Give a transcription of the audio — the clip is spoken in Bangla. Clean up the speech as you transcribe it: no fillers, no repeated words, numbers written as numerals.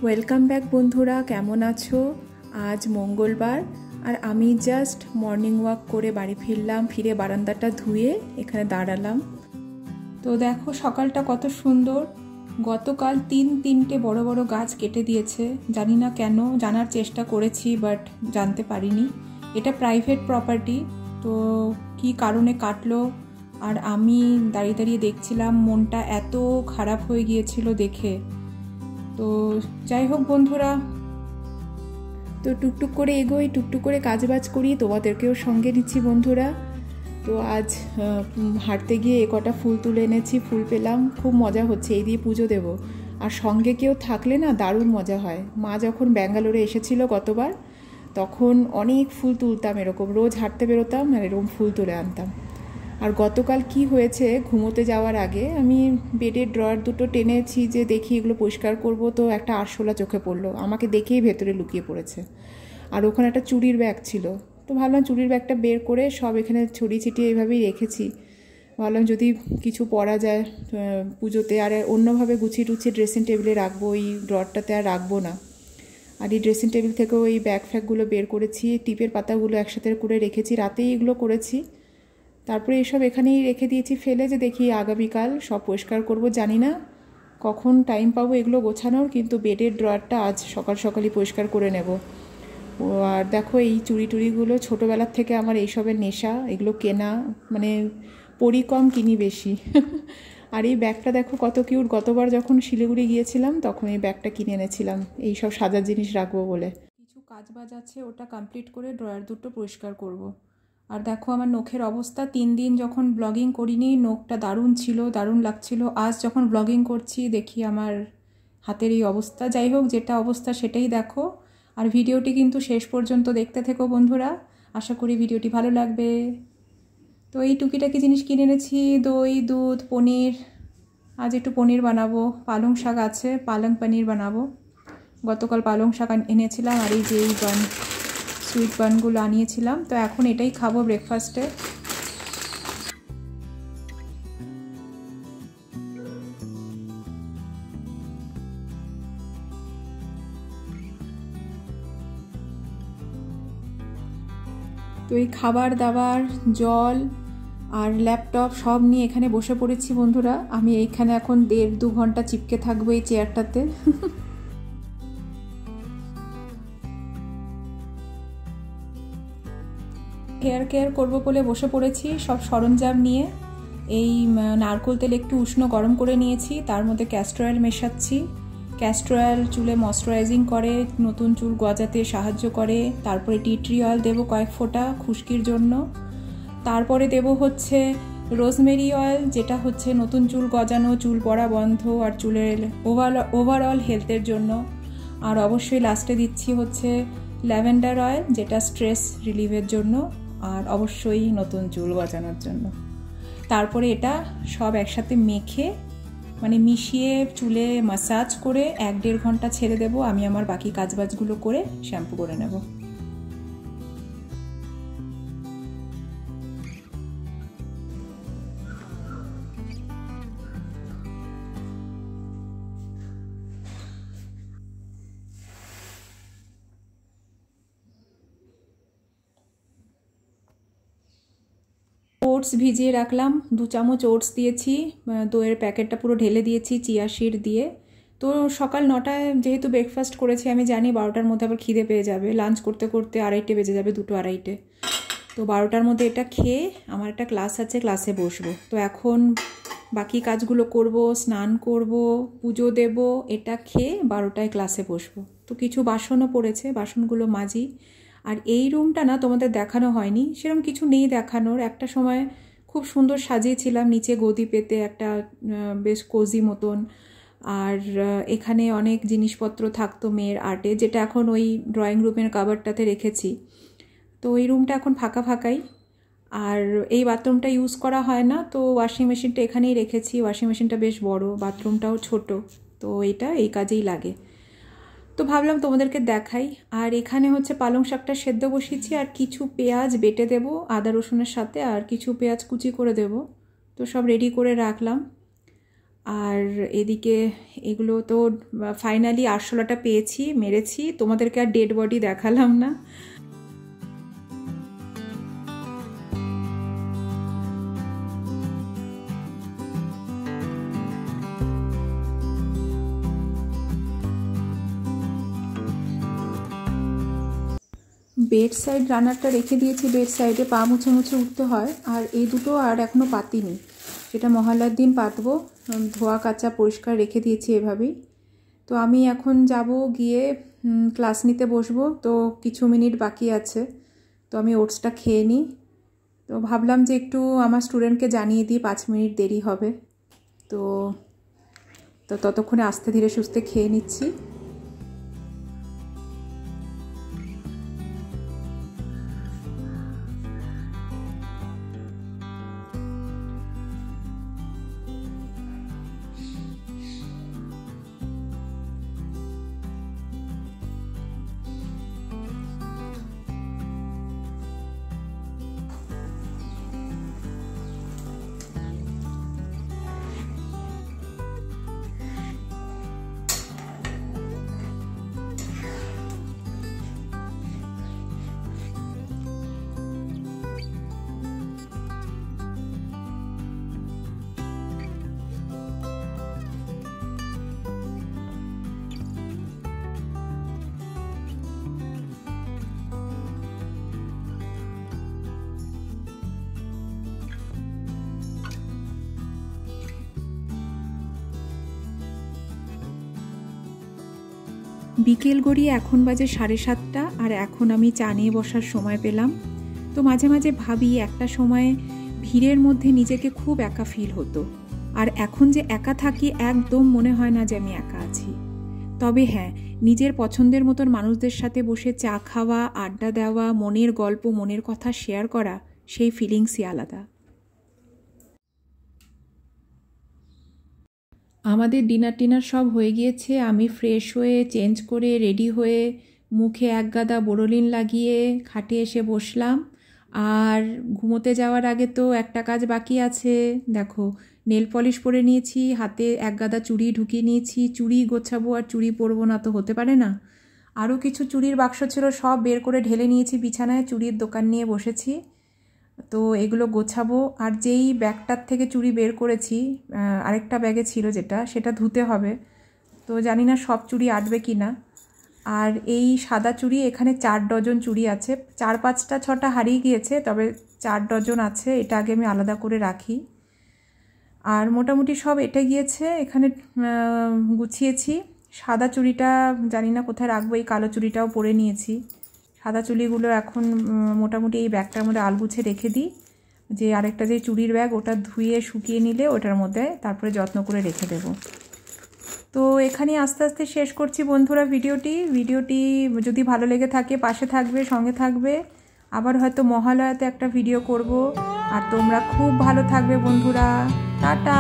ওয়েলকাম ব্যাক বন্ধুরা, কেমন আছো? আজ মঙ্গলবার আর আমি জাস্ট মর্নিং ওয়াক করে বাড়ি ফিরলাম। ফিরে বারান্দাটা ধুয়ে এখানে দাঁড়ালাম। তো দেখো সকালটা কত সুন্দর। গতকাল তিনটে বড় বড় গাছ কেটে দিয়েছে, জানি না কেন, জানার চেষ্টা করেছি বাট জানতে পারিনি। এটা প্রাইভেট প্রপার্টি, তো কি কারণে কাটলো আর আমি দাঁড়িয়ে দাঁড়িয়ে দেখছিলাম, মনটা এত খারাপ হয়ে গিয়েছিল দেখে। তো যাই হোক বন্ধুরা, তো টুকটুক করে এগোই, টুকটুক করে কাজবাজ করি, তোমাদেরকেও সঙ্গে নিচ্ছি বন্ধুরা। তো আজ হাঁটতে গিয়ে কটা ফুল তুলে এনেছি, ফুল পেলাম, খুব মজা হচ্ছে। এই দিয়ে পুজো দেব, আর সঙ্গে কেউ থাকলে না দারুণ মজা হয়। মা যখন ব্যাঙ্গালোরে এসেছিল গতবার, তখন অনেক ফুল তুলতাম, এরকম রোজ হাঁটতে বেরোতাম আর এরকম ফুল তুলে আনতাম। আর গতকাল কি হয়েছে, ঘুমোতে যাওয়ার আগে আমি বেডের ড্রয়ার দুটো টেনেছি যে দেখি এগুলো পরিষ্কার করব, তো একটা আরশোলা চোখে পড়লো, আমাকে দেখেই ভেতরে লুকিয়ে পড়েছে। আর ওখানে একটা চুড়ির ব্যাগ ছিল, তো ভাবলাম চুড়ির ব্যাগটা বের করে সব এখানে ছড়িয়ে ছিটিয়ে এইভাবেই রেখেছি। ভাবলাম যদি কিছু পরা যায় পুজোতে, আর অন্যভাবে গুছিয়ে টুছিয়ে ড্রেসিং টেবিলে রাখবো, এই ড্রয়ারটাতে আর রাখবো না। আর এই ড্রেসিং টেবিল থেকেও এই ব্যাগ ফ্যাগগুলো বের করেছি, টিপের পাতাগুলো একসাথে করে রেখেছি, রাতেই এগুলো করেছি। তারপরে এসব এখানেই রেখে দিয়েছি ফেলে, যে দেখি আগামীকাল সব পরিষ্কার করব। জানি না কখন টাইম পাবো এগুলো গোছানোর, কিন্তু বেডের ড্রয়ারটা আজ সকাল সকালই পরিষ্কার করে নেব। আর দেখো এই চুড়ি টুড়িগুলো ছোটোবেলার থেকে আমার এইসবের নেশা, এগুলো কেনা, মানে পরি কম কিনি বেশি। আর এই ব্যাগটা দেখো কত কিউট, গতবার যখন শিলিগুড়ি গিয়েছিলাম তখন এই ব্যাগটা কিনে এনেছিলাম এই সব সাজার জিনিস রাখবো বলে। কিছু কাজ বাজ আছে, ওটা কমপ্লিট করে ড্রয়ার দুটো পরিষ্কার করব। আর দেখো আমার নখের অবস্থা, 3 দিন যখন ব্লগিং করিনি নখটা দারুণ ছিল, দারুণ লাগছিল। আজ যখন ব্লগিং করছি দেখি আমার হাতের এই অবস্থা। যাই হোক, যেটা অবস্থা সেটাই দেখো, আর ভিডিওটি কিন্তু শেষ পর্যন্ত দেখতে থেকো বন্ধুরা, আশা করি ভিডিওটি ভালো লাগবে। তো এই টুকিটাকি জিনিস কিনে এনেছি, দই, দুধ, পনির। আজ একটু পনির বানাবো, পালং শাক আছে, পালং পনির বানাবো। গতকাল পালং শাক এনেছিলাম, আর এই যে এই সুইট বানগুলো আনিয়েছিলাম, তো এখন এটাই খাবো ব্রেকফাস্টে। তো এই খাবার দাবার, জল আর ল্যাপটপ সব নিয়ে এখানে বসে পড়েছি বন্ধুরা। আমি এইখানে এখন 1.5-2 ঘন্টা চিপকে থাকবো এই চেয়ারটাতে। হেয়ার কেয়ার করবো বলে বসে পড়েছি সব সরঞ্জাম নিয়ে। এই নারকেল তেল একটু উষ্ণ গরম করে নিয়েছি, তার মধ্যে ক্যাস্টর অয়েল মেশাচ্ছি। ক্যাস্টর অয়েল চুলে ময়শ্চারাইজিং করে, নতুন চুল গজাতে সাহায্য করে। তারপরে টি ট্রি অয়েল দেবো কয়েক ফোঁটা খুশকির জন্য। তারপরে দেবো হচ্ছে রোজমেরি অয়েল, যেটা হচ্ছে নতুন চুল গজানো, চুল পড়া বন্ধ আর চুলের ওভারঅল হেলথের জন্য। আর অবশ্যই লাস্টে দিচ্ছি হচ্ছে ল্যাভেন্ডার অয়েল, যেটা স্ট্রেস রিলিভের জন্য, আর অবশ্যই নতুন চুল গজানোর জন্য। তারপরে এটা সব একসাথে মেখে, মানে মিশিয়ে চুলে ম্যাসাজ করে 1-1.5 ঘন্টা ছেড়ে দেবো। আমি আমার বাকি কাজবাজগুলো করে শ্যাম্পু করে নেব। ওটস ভিজিয়ে রাখলাম, 2 চামচ ওটস দিয়েছি, দইয়ের প্যাকেটটা পুরো ঢেলে দিয়েছি চিয়া সিড দিয়ে। তো সকাল 9টায় যেহেতু ব্রেকফাস্ট করেছি, আমি জানি 12টার মধ্যে আবার খিদে পেয়ে যাবে, লাঞ্চ করতে করতে 2:30 বেজে যাবে, 2-2:30। তো 12টার মধ্যে এটা খেয়ে আমার একটা ক্লাস আছে, ক্লাসে বসবো। তো এখন বাকি কাজগুলো করব, স্নান করব, পুজো দেব, এটা খেয়ে 12টায় ক্লাসে বসবো। তো কিছু বাসনও পড়েছে, বাসনগুলো মাজি। আর এই রুমটা না তোমাদের দেখানো হয়নি, সেরকম কিছু নেই দেখানোর। একটা সময় খুব সুন্দর সাজিয়েছিলাম, নিচে গদি পেতে একটা বেশ কোজি মতন, আর এখানে অনেক জিনিসপত্র থাকতো মেয়ের আর্টে, যেটা এখন ওই ড্রয়িং রুমের কাভারটাতে রেখেছি। তো এই রুমটা এখন ফাঁকা ফাঁকাই। আর এই বাথরুমটা ইউজ করা হয় না, তো ওয়াশিং মেশিনটা এখানেই রেখেছি। ওয়াশিং মেশিনটা বেশ বড়, বাথরুমটাও ছোট, তো এটা এই কাজেই লাগে। তো ভাবলাম তোমাদেরকে দেখাই। আর এখানে হচ্ছে পালং শাকটা সেদ্ধ বসিয়েছি, আর কিছু পেঁয়াজ বেটে দেব আদা রসুনের সাথে, আর কিছু পেঁয়াজ কুচি করে দেব। তো সব রেডি করে রাখলাম। আর এদিকে এগুলো তো ফাইনালি আরশোলাটা পেয়েছি, মেরেছি। তোমাদেরকে আর ডেড বডি দেখালাম না। বেড সাইড রানারটা রেখে দিয়েছি, বেড সাইডে পা মুছে মুছে উঠতে হয়। আর এই দুটো আর এখনও পাতিনি, সেটা মহালয়ার দিন পাতবো। ধোয়া কাচা পরিষ্কার রেখে দিয়েছি এভাবেই। তো আমি এখন যাব, গিয়ে ক্লাস নিতে বসবো। তো কিছু মিনিট বাকি আছে, তো আমি ওটসটা খেয়ে নিই। তো ভাবলাম যে একটু আমার স্টুডেন্টকে জানিয়ে দিই 5 মিনিট দেরি হবে। তো ততক্ষণে আস্তে ধীরে সুস্থে খেয়ে নিচ্ছি। বিকেল গড়িয়ে এখন বাজে 7:30, আর এখন আমি চা নিয়ে বসার সময় পেলাম। তো মাঝে মাঝে ভাবি, একটা সময় ভিড়ের মধ্যে নিজেকে খুব একা ফিল হতো, আর এখন যে একা থাকি একদম মনে হয় না যে আমি একা আছি। তবে হ্যাঁ, নিজের পছন্দের মতন মানুষদের সাথে বসে চা খাওয়া, আড্ডা দেওয়া, মনের গল্প, মনের কথা শেয়ার করা, সেই ফিলিংসই আলাদা। আমাদের ডিনার সব হয়ে গিয়েছে। আমি ফ্রেশ হয়ে, চেঞ্জ করে, রেডি হয়ে, মুখে এক গাদা বোরোলিন লাগিয়ে খাটে এসে বসলাম। আর ঘুমোতে যাওয়ার আগে তো একটা কাজ বাকি আছে। দেখো, নেল পলিশ পরে নিয়েছি, হাতে এক গাদা চুড়ি ঢুকিয়ে নিয়েছি। চুড়ি গোছাবো, আর চুড়ি পরবো না তো হতে পারে না। আরও কিছু চুড়ির বাক্স ছিল, সব বের করে ঢেলে নিয়েছি বিছানায়। চুড়ির দোকান নিয়ে বসেছি, তো এগুলো গোছাবো। আর যেই ব্যাগটার থেকে চুড়ি বের করেছি, আরেকটা ব্যাগে ছিল সেটা ধুতে হবে। তো জানি না সব চুড়ি আটবে কি না। আর এই সাদা চুড়ি, এখানে 4 ডজন চুড়ি আছে। 4, 5টা 6টা হারিয়ে গিয়েছে, তবে 4 ডজন আছে। এটা আগে আমি আলাদা করে রাখি। আর মোটামুটি সব এটা গিয়েছে, এখানে গুছিয়েছি। সাদা চুড়িটা জানি না কোথায় রাখবো, এই কালো চুড়িটাও পরে নিয়েছি। সাদা চুড়িগুলো এখন মোটামুটি এই ব্যাগটার মধ্যে আলগুছে রেখে দিই। যে আরেকটা যে চুড়ির ব্যাগ, ওটা ধুয়ে শুকিয়ে নিলে ওটার মধ্যে তারপরে যত্ন করে রেখে দেব। তো এখানে আস্তে আস্তে শেষ করছি বন্ধুরা ভিডিওটি যদি ভালো লেগে থাকে পাশে থাকবে, সঙ্গে থাকবে। আবার হয়তো মহালয়াতে একটা ভিডিও করব। আর তোমরা খুব ভালো থাকবে বন্ধুরা। টাটা।